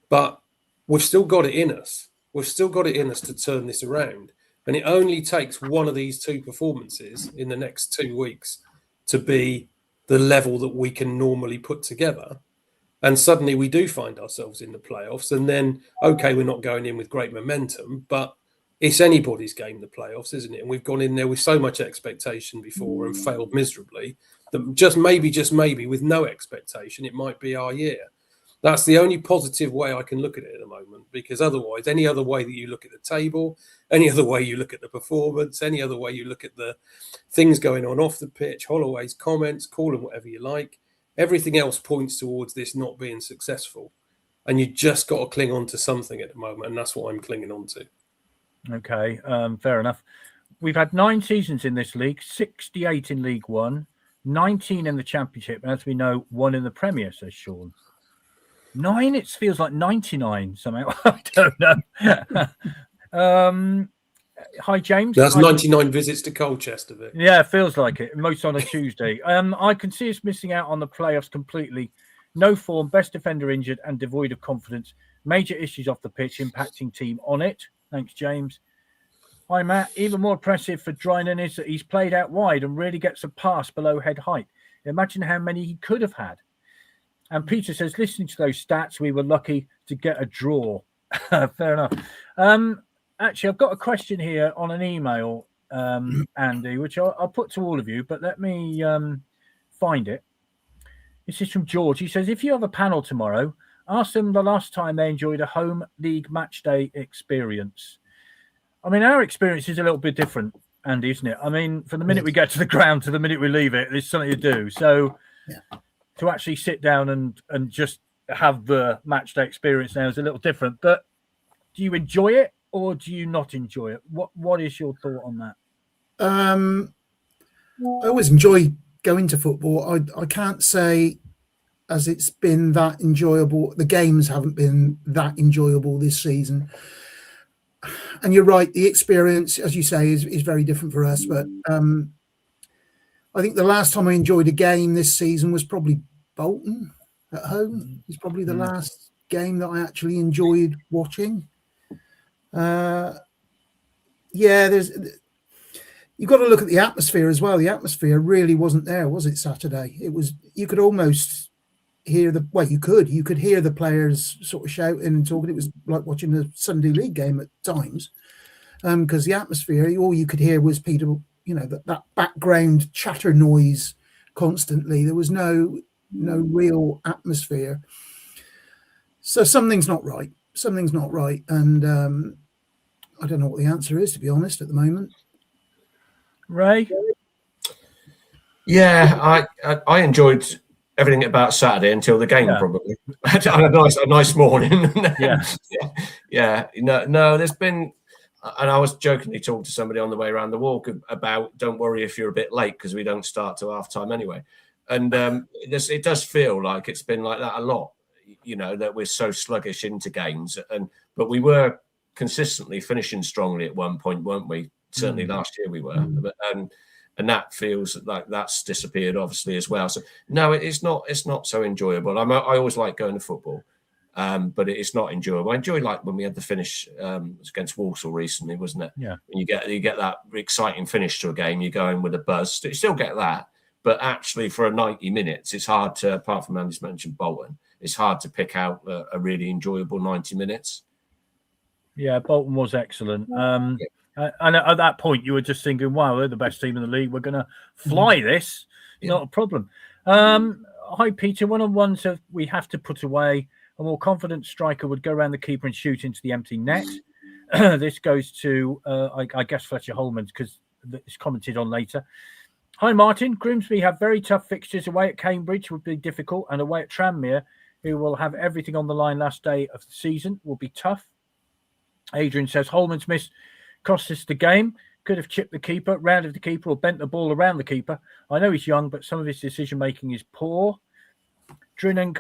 But we've still got it in us. We've still got it in us to turn this around. And it only takes one of these 2 performances in the next 2 weeks to be the level that we can normally put together. And suddenly we do find ourselves in the playoffs. And then, okay, we're not going in with great momentum, but it's anybody's game, the playoffs, isn't it? And we've gone in there with so much expectation before and failed miserably that just maybe with no expectation, it might be our year. That's the only positive way I can look at it at the moment, because otherwise, any other way that you look at the table, any other way you look at the performance, any other way you look at the things going on off the pitch, Holloway's comments, call them whatever you like, everything else points towards this not being successful. And you just got to cling on to something at the moment, and that's what I'm clinging on to. Okay, fair enough. We've had 9 seasons in this league, 68 in League One, 19 in the Championship, and as we know, 1 in the Premier, says Sean. 9? It feels like 99 somehow. I don't know. Hi, James. That's 99 visits to Colchester, Vic. Yeah, it feels like it. Most on a Tuesday. I can see us missing out on the playoffs completely. No form, best defender injured, and devoid of confidence. Major issues off the pitch impacting team on it. Thanks, James. Hi, Matt. Even more impressive for Drynan is that he's played out wide and really gets a pass below head height. Imagine how many he could have had. And Peter says, listening to those stats, we were lucky to get a draw. Fair enough. Actually, I've got a question here on an email, Andy, which I'll put to all of you, but let me find it. This is from George. He says, if you have a panel tomorrow, ask them the last time they enjoyed a home league match day experience. I mean, our experience is a little bit different, Andy, isn't it? I mean, from the minute we get to the ground to the minute we leave it, there's something to do. So to actually sit down and just have the match day experience now is a little different. But do you enjoy it or do you not enjoy it? What is your thought on that? I always enjoy going to football. I can't say as it's been that enjoyable. The games haven't been that enjoyable this season. And you're right, the experience, as you say, is very different for us. But I think the last time I enjoyed a game this season was probably Bolton at home. It's probably the last game that I actually enjoyed watching. You've got to look at the atmosphere as well. The atmosphere really wasn't there, was it, Saturday? It was. You could almost hear you could hear the players sort of shouting and talking. It was like watching a Sunday league game at times, because the atmosphere, all you could hear was people, that background chatter noise constantly. There was no real atmosphere. So something's not right. And I don't know what the answer is, to be honest, at the moment. Ray? Yeah, I enjoyed everything about Saturday until the game, probably. I had a nice morning. No, there's been, and I was jokingly talking to somebody on the way around the walk about, don't worry if you're a bit late because we don't start till half time anyway. And it does feel like it's been like that a lot, that we're so sluggish into games. But we were consistently finishing strongly at one point, weren't we? Certainly last year we were. And that feels like that's disappeared, obviously, as well. So no, it's not so enjoyable. I always like going to football, but it's not enjoyable. I enjoy like when we had the finish against Walsall recently, wasn't it? Yeah. When you get that exciting finish to a game, you go in with a buzz. You still get that, but actually for 90 minutes, it's hard to. Apart from Andy's mentioned Bolton, it's hard to pick out a really enjoyable 90 minutes. Yeah, Bolton was excellent. And at that point, you were just thinking, wow, they're the best team in the league. We're going to fly this. Not a problem. Hi, Peter. One-on-ones we have to put away. A more confident striker would go around the keeper and shoot into the empty net. This goes to, I guess, Fletcher Holman's, because it's commented on later. Hi, Martin. Grimsby have very tough fixtures. Away at Cambridge would be difficult, and away at Tranmere, who will have everything on the line last day of the season, will be tough. Adrian says Holman's miss cost us the game. Could have chipped the keeper, rounded the keeper, or bent the ball around the keeper. I know he's young, but some of his decision-making is poor. Dryden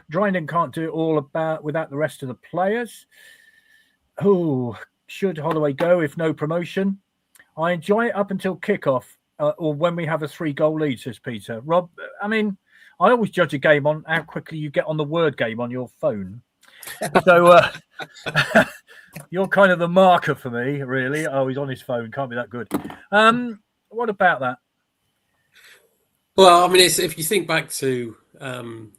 can't do it all without the rest of the players. Oh, should Holloway go if no promotion? I enjoy it up until kickoff or when we have a 3-goal lead, says Peter. Rob, I mean, I always judge a game on how quickly you get on the word game on your phone. So you're kind of the marker for me, really. Oh, he's on his phone. Can't be that good. What about that? Well, I mean, if you think back to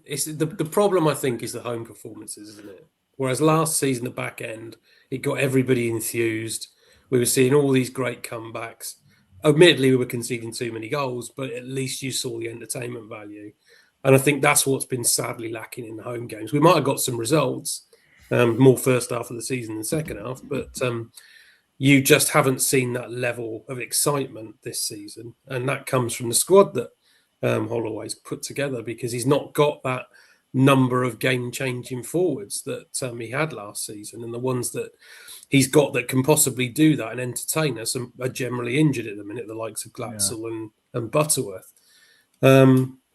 it's the problem, I think, is the home performances, isn't it? Whereas last season, the back end, it got everybody enthused. We were seeing all these great comebacks. Admittedly, we were conceding too many goals, but at least you saw the entertainment value. And I think that's what's been sadly lacking in the home games. We might have got some results, more first half of the season than second half, but you just haven't seen that level of excitement this season. And that comes from the squad that Holloway's put together, because he's not got that number of game-changing forwards that he had last season. And the ones that he's got that can possibly do that and entertain us are generally injured at the minute, the likes of Glatzel and Butterworth.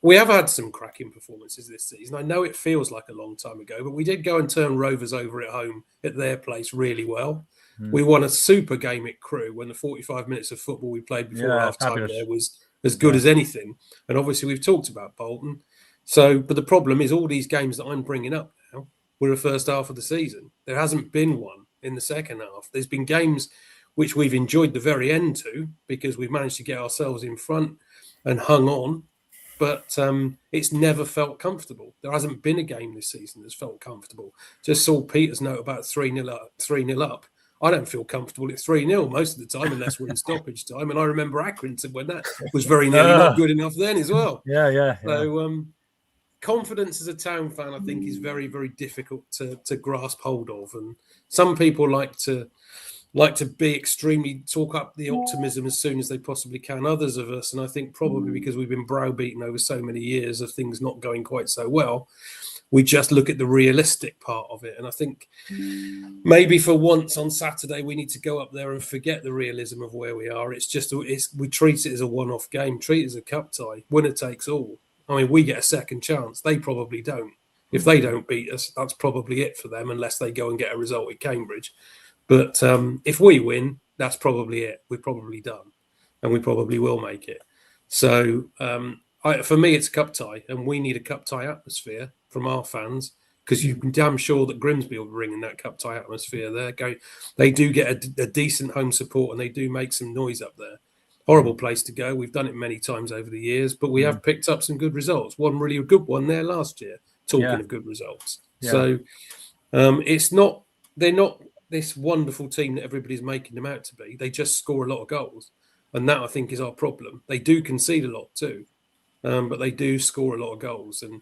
We have had some cracking performances this season. I know it feels like a long time ago, but we did go and turn Rovers over at home at their place really well. We won a super game at Crewe when the 45 minutes of football we played before half-time there was as good as anything. And obviously we've talked about Bolton. So, but the problem is all these games that I'm bringing up now, were a first half of the season. There hasn't been one in the second half. There's been games which we've enjoyed the very end to because we've managed to get ourselves in front and hung on, but it's never felt comfortable. There hasn't been a game this season that's felt comfortable. Just saw Peter's note about 3-0 up. 3-0 up. I don't feel comfortable at 3-0 most of the time unless we're in stoppage time. And I remember Accrington when that was very nearly not good enough then as well. Yeah. So confidence as a town fan, I think, is very, very difficult to grasp hold of. And some people like to be extremely talk up the optimism as soon as they possibly can. Others of us, and I think probably because we've been browbeaten over so many years of things not going quite so well, we just look at the realistic part of it. And I think maybe for once on Saturday, we need to go up there and forget the realism of where we are. We treat it as a one-off game, treat it as a cup tie, winner takes all. I mean, we get a second chance. They probably don't. If they don't beat us, that's probably it for them, unless they go and get a result at Cambridge. But if we win, that's probably it. We're probably done, and we probably will make it. So for me, it's a cup tie, and we need a cup tie atmosphere from our fans because you can damn sure that Grimsby will bring in that cup tie atmosphere there. They do get a decent home support, and they do make some noise up there. Horrible place to go. We've done it many times over the years, but we have picked up some good results. One really good one there last year. Talking of good results, so they're not this wonderful team that everybody's making them out to be. They just score a lot of goals, and that I think is our problem. They do concede a lot too, but they do score a lot of goals, and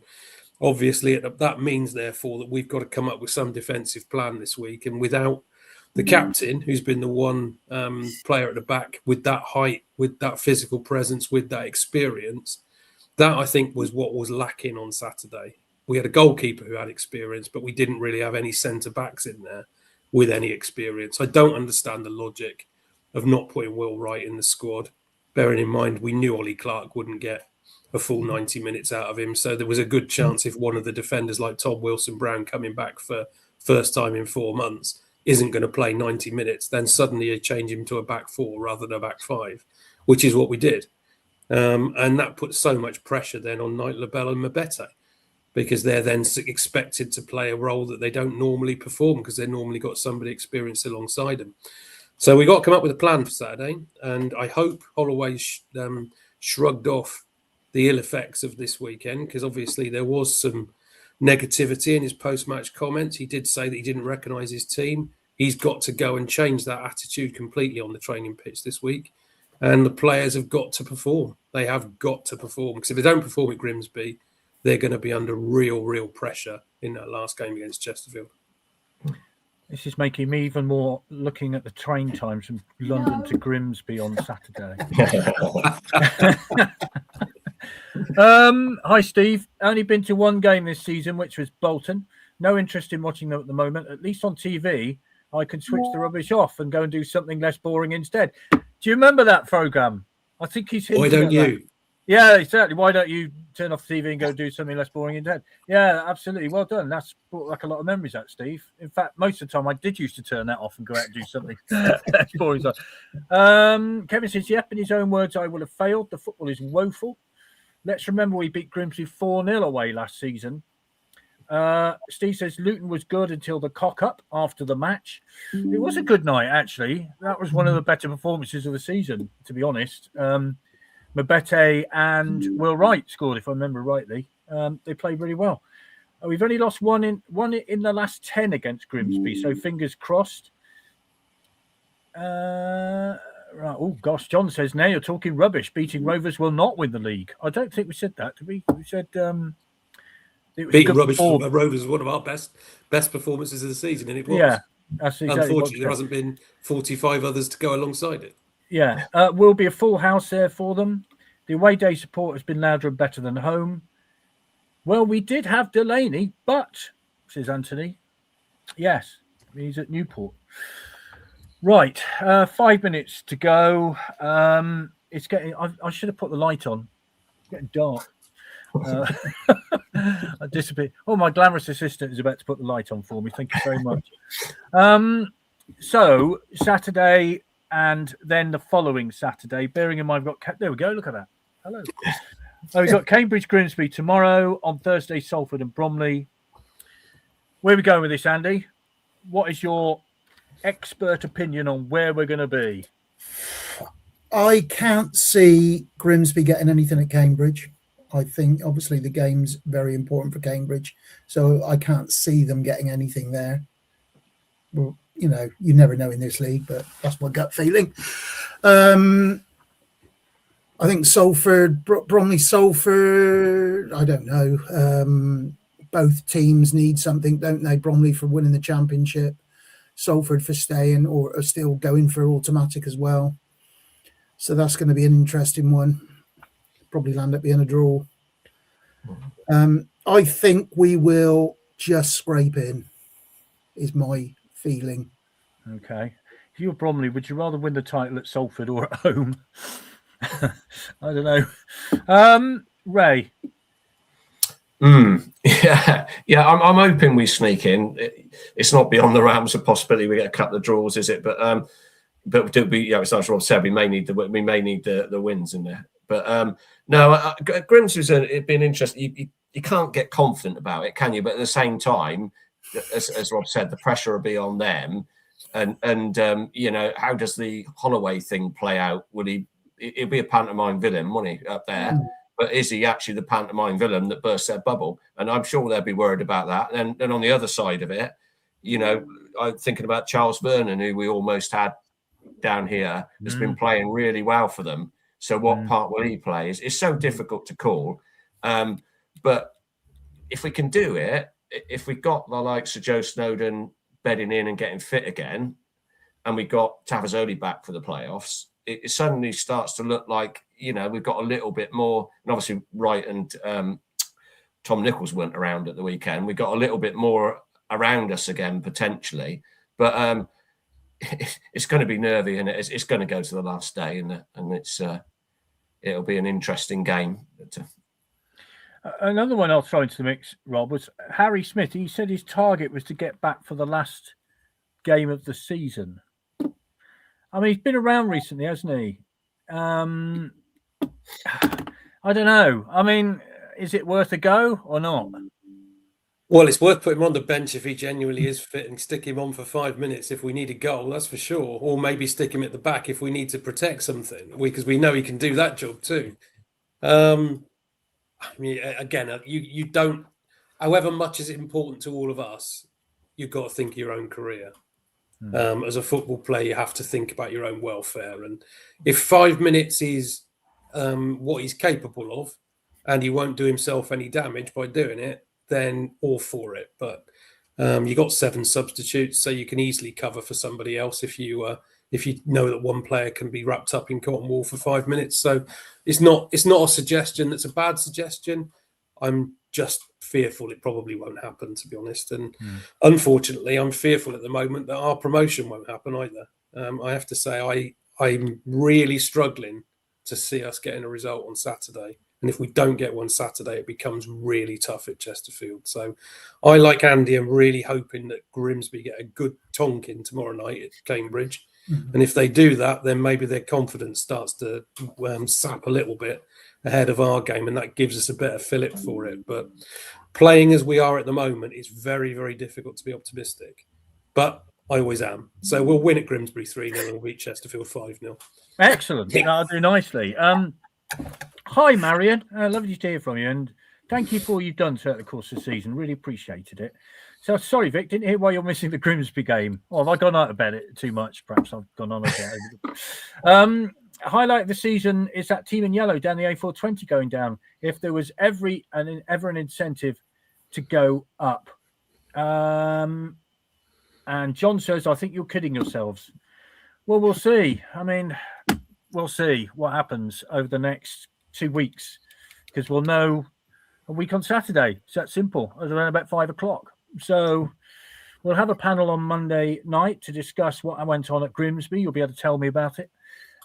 obviously that means therefore that we've got to come up with some defensive plan this week. And without the captain, who's been the one player at the back with that height, with that physical presence, with that experience, that I think was what was lacking on Saturday. We had a goalkeeper who had experience, but we didn't really have any centre backs in there with any experience. I don't understand the logic of not putting Will Wright in the squad, bearing in mind we knew Ollie Clark wouldn't get a full 90 minutes out of him. So there was a good chance if one of the defenders like Todd Wilson-Brown coming back for first time in 4 months isn't going to play 90 minutes, then suddenly you change him to a back four rather than a back five, which is what we did. And that puts so much pressure then on Knight, Labelle and Mabete, because they're then expected to play a role that they don't normally perform because they've normally got somebody experienced alongside them. So we got to come up with a plan for Saturday, and I hope Holloway shrugged off the ill effects of this weekend, because obviously there was some negativity in his post-match comments. He did say that he didn't recognise his team. He's got to go and change that attitude completely on the training pitch this week, and the players have got to perform. They have got to perform, because if they don't perform at Grimsby, they're going to be under real pressure in that last game against Chesterfield. This is making me even more looking at the train times from London to Grimsby on Saturday. Hi, Steve. Only been to one game this season, which was Bolton. No interest in watching them at the moment. At least on TV, I can switch the rubbish off and go and do something less boring instead. Do you remember that programme? I think he's hinting. Why don't you? Yeah, exactly. Why don't you turn off the TV and go do something less boring instead? Yeah, absolutely. Well done. That's brought like a lot of memories out, Steve. In fact, most of the time I did used to turn that off and go out and do something less boring. Kevin says, yep, in his own words, I will have failed. The football is woeful. Let's remember we beat Grimsby 4-0 away last season. Steve says Luton was good until the cock-up after the match. It was a good night, actually. That was one of the better performances of the season, to be honest. Mabete and Will Wright scored, if I remember rightly. They played really well. We've only lost one in the last 10 against Grimsby, so fingers crossed. Right. Oh gosh, John says now you're talking rubbish. Beating Rovers will not win the league. I don't think we said that, did we? We said it was beating rubbish. Rovers was one of our best performances of the season, and it was. Yeah, that's exactly. Unfortunately, there hasn't been 45 others to go alongside it. Yeah, will be a full house there for them. The away day support has been louder and better than home. Well, we did have Delaney, but, says Anthony, yes, he's at Newport. Right, 5 minutes to go. It's getting. I should have put the light on. It's getting dark. I disappear. Oh, my glamorous assistant is about to put the light on for me. Thank you very much. So Saturday. And then the following Saturday, bearing in mind, we've got... There we go, look at that. Hello. We've got Cambridge, Grimsby tomorrow. On Thursday, Salford and Bromley. Where are we going with this, Andy? What is your expert opinion on where we're going to be? I can't see Grimsby getting anything at Cambridge. I think obviously the game's very important for Cambridge, so I can't see them getting anything there. Well, you know, you never know in this league, but that's my gut feeling. I think Salford, Bromley, Salford, I don't know. Both teams need something, don't they? Bromley for winning the championship, Salford for staying or are still going for automatic as well. So that's going to be an interesting one. Probably land up being a draw. I think we will just scrape in, is my feeling. Okay. If you were Bromley, would you rather win the title at Salford or at home? I don't know. Ray. Yeah. I'm hoping we sneak in. It's not beyond the realms of possibility we get a couple of draws, is it? But it's as Rob said, we may need the wins in there. But no, Grimsby's been interesting. You can't get confident about it, can you? But at the same time, as Rob said, the pressure will be on them. And you know, how does the Holloway thing play out? He'll be a pantomime villain, won't he, up there? But is he actually the pantomime villain that bursts their bubble? And I'm sure they'll be worried about that. And on the other side of it, you know, I'm thinking about Charles Vernon, who we almost had down here, has been playing really well for them. So what part will he play? It's so difficult to call. But if we can do it, if we got the likes of Joe Snowden bedding in and getting fit again, and we got Tavazoli back for the playoffs, it suddenly starts to look like, you know, we've got a little bit more. And obviously Wright and Tom Nichols weren't around at the weekend. We got a little bit more around us again, potentially. But it's going to be nervy, and it's going to go to the last day, and it'll be an interesting game. Another one I'll throw into the mix, Rob, was Harry Smith. He said his target was to get back for the last game of the season. I mean, he's been around recently, hasn't he? I don't know. I mean, is it worth a go or not? Well, it's worth putting him on the bench if he genuinely is fit, and stick him on for 5 minutes if we need a goal, that's for sure. Or maybe stick him at the back if we need to protect something, because we know he can do that job too. I mean, again, you don't, however much is it important to all of us, you've got to think of your own career. As a football player, you have to think about your own welfare. And if 5 minutes is what he's capable of, and he won't do himself any damage by doing it, then all for it. But you got 7 substitutes, so you can easily cover for somebody else if you know that one player can be wrapped up in cotton wool for 5 minutes. So it's not a suggestion that's a bad suggestion. I'm just fearful it probably won't happen, to be honest. And unfortunately, I'm fearful at the moment that our promotion won't happen either. I have to say, I'm really struggling to see us getting a result on Saturday. And if we don't get one Saturday, it becomes really tough at Chesterfield. So I, like Andy, am really hoping that Grimsby get a good tonking tomorrow night at Cambridge. And if they do that, then maybe their confidence starts to sap a little bit ahead of our game, and that gives us a better fillip for it. But playing as we are at the moment, it's very, very difficult to be optimistic. But I always am. So we'll win at Grimsby 3-0 and we'll beat Chesterfield 5-0. Excellent. That'll do nicely. Hi, Marion. Lovely to hear from you, and thank you for all you've done throughout the course of the season. Really appreciated it. So, sorry, Vic, didn't hear why you're missing the Grimsby game. Or have I gone out about it too much? Perhaps I've gone on about it. Highlight of the season is that team in yellow down the A420 going down. If there was ever an incentive to go up. And John says, I think you're kidding yourselves. Well, we'll see. I mean, we'll see what happens over the next 2 weeks, because we'll know a week on Saturday. It's that simple. It's around about 5 o'clock. So we'll have a panel on Monday night to discuss what went on at Grimsby. You'll be able to tell me about it.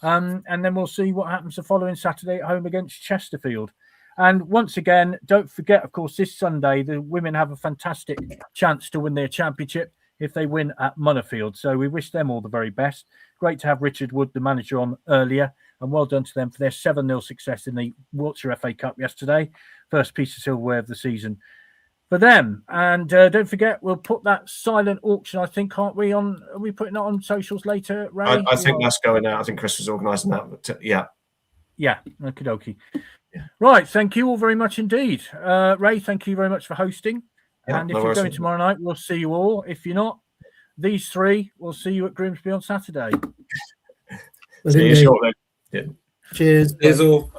And then we'll see what happens the following Saturday at home against Chesterfield. And once again, don't forget, of course, this Sunday, the women have a fantastic chance to win their championship if they win at Munnerfield. So we wish them all the very best. Great to have Richard Wood, the manager, on earlier. And well done to them for their 7-0 success in the Wiltshire FA Cup yesterday. First piece of silverware of the season for them. And don't forget, we'll put that silent auction, I think, aren't we? Are we putting it on socials later, Ray? I think that's going out. I think Chris was organising that. But, yeah. Yeah. Okie dokie. Yeah. Right. Thank you all very much indeed. Ray, thank you very much for hosting. Yeah, and if you're going tomorrow night, we'll see you all. If you're not, these three, we'll see you at Grimsby on Saturday. See you shortly. Yeah. Cheers. Cheers all.